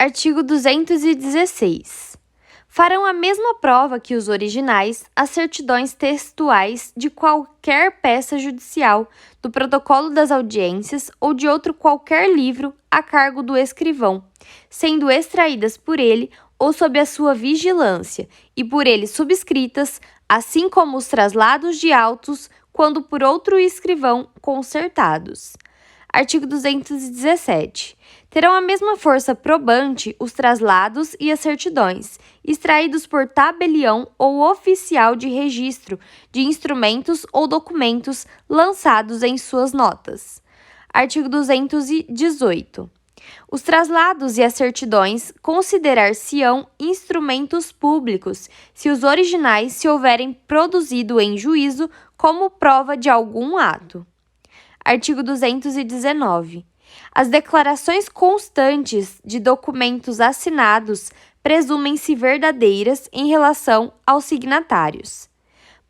Artigo 216. Farão a mesma prova que os originais as certidões textuais de qualquer peça judicial, do protocolo das audiências ou de outro qualquer livro a cargo do escrivão, sendo extraídas por ele ou sob a sua vigilância e por ele subscritas, assim como os traslados de autos quando por outro escrivão concertados. Artigo 217. Terão a mesma força probante os traslados e as certidões, extraídos por tabelião ou oficial de registro de instrumentos ou documentos lançados em suas notas. Artigo 218. Os traslados e as certidões considerar-se-ão instrumentos públicos se os originais se houverem produzido em juízo como prova de algum ato. Artigo 219. As declarações constantes de documentos assinados presumem-se verdadeiras em relação aos signatários.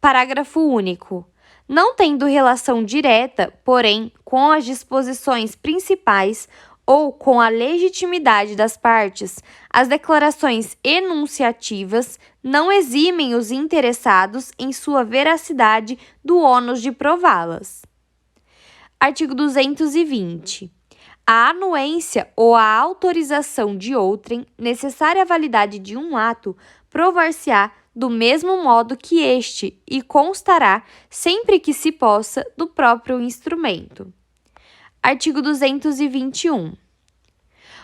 Parágrafo único. Não tendo relação direta, porém, com as disposições principais ou com a legitimidade das partes, as declarações enunciativas não eximem os interessados em sua veracidade do ônus de prová-las. Artigo 220. A anuência ou a autorização de outrem, necessária à validade de um ato, provar-se-á do mesmo modo que este e constará, sempre que se possa, do próprio instrumento. Artigo 221.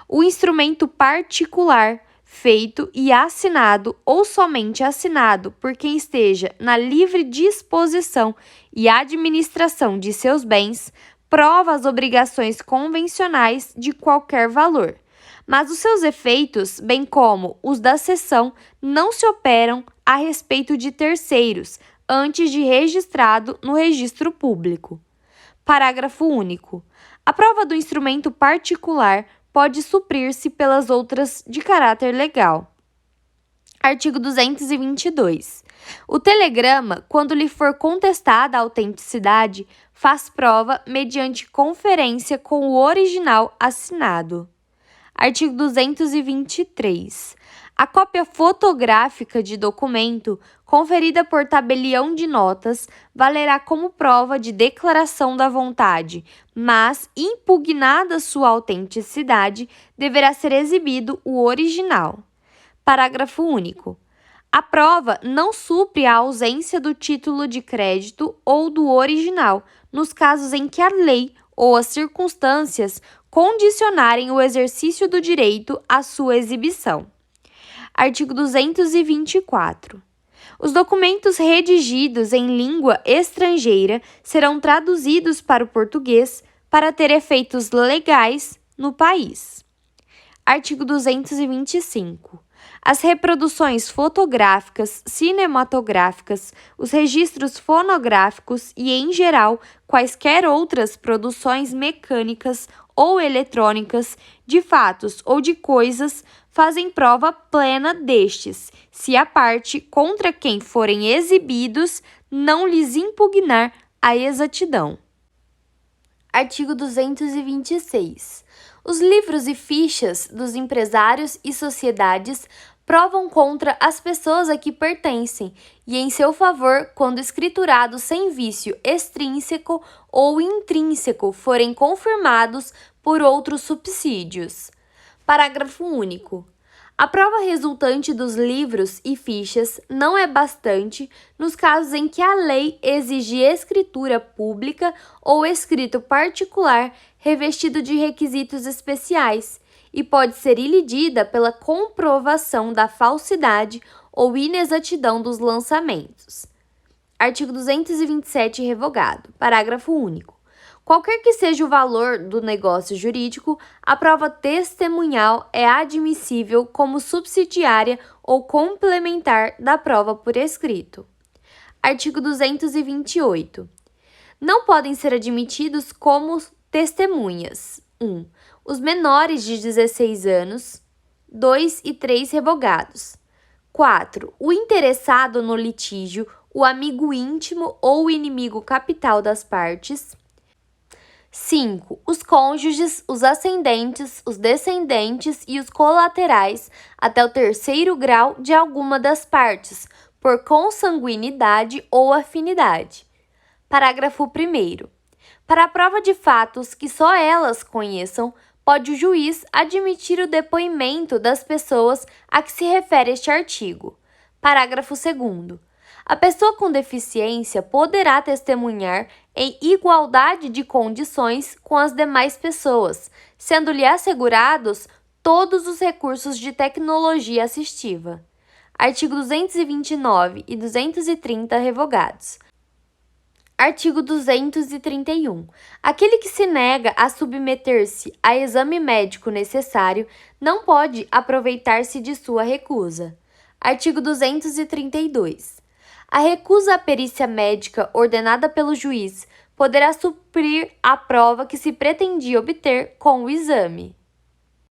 O instrumento particular, feito e assinado ou somente assinado por quem esteja na livre disposição e administração de seus bens, prova as obrigações convencionais de qualquer valor, mas os seus efeitos, bem como os da cessão, não se operam a respeito de terceiros, antes de registrado no registro público. Parágrafo único. A prova do instrumento particular pode suprir-se pelas outras de caráter legal. Artigo 222. O telegrama, quando lhe for contestada a autenticidade, faz prova mediante conferência com o original assinado. Artigo 223. A cópia fotográfica de documento, conferida por tabelião de notas, valerá como prova de declaração da vontade, mas, impugnada sua autenticidade, deverá ser exibido o original. Parágrafo único. A prova não supre a ausência do título de crédito ou do original, nos casos em que a lei ou as circunstâncias condicionarem o exercício do direito à sua exibição. Artigo 224. Os documentos redigidos em língua estrangeira serão traduzidos para o português para ter efeitos legais no país. Artigo 225. As reproduções fotográficas, cinematográficas, os registros fonográficos e, em geral, quaisquer outras produções mecânicas ou eletrônicas de fatos ou de coisas fazem prova plena destes, se a parte contra quem forem exibidos não lhes impugnar a exatidão. Artigo 226. Os livros e fichas dos empresários e sociedades provam contra as pessoas a que pertencem e em seu favor quando escriturados sem vício extrínseco ou intrínseco forem confirmados por outros subsídios. Parágrafo único. A prova resultante dos livros e fichas não é bastante nos casos em que a lei exige escritura pública ou escrito particular revestido de requisitos especiais e pode ser ilidida pela comprovação da falsidade ou inexatidão dos lançamentos. Artigo 227 revogado. Parágrafo único. Qualquer que seja o valor do negócio jurídico, a prova testemunhal é admissível como subsidiária ou complementar da prova por escrito. Artigo 228. Não podem ser admitidos como testemunhas: 1. Os menores de 16 anos, 2 e 3 revogados. 4. O interessado no litígio, o amigo íntimo ou o inimigo capital das partes. 5. Os cônjuges, os ascendentes, os descendentes e os colaterais até o terceiro grau de alguma das partes, por consanguinidade ou afinidade. Parágrafo 1º. Para a prova de fatos que só elas conheçam, pode o juiz admitir o depoimento das pessoas a que se refere este artigo. Parágrafo 2º. A pessoa com deficiência poderá testemunhar em igualdade de condições com as demais pessoas, sendo-lhe assegurados todos os recursos de tecnologia assistiva. Artigo 229 e 230 revogados. Artigo 231. Aquele que se nega a submeter-se a exame médico necessário não pode aproveitar-se de sua recusa. Artigo 232. A recusa à perícia médica ordenada pelo juiz poderá suprir a prova que se pretendia obter com o exame.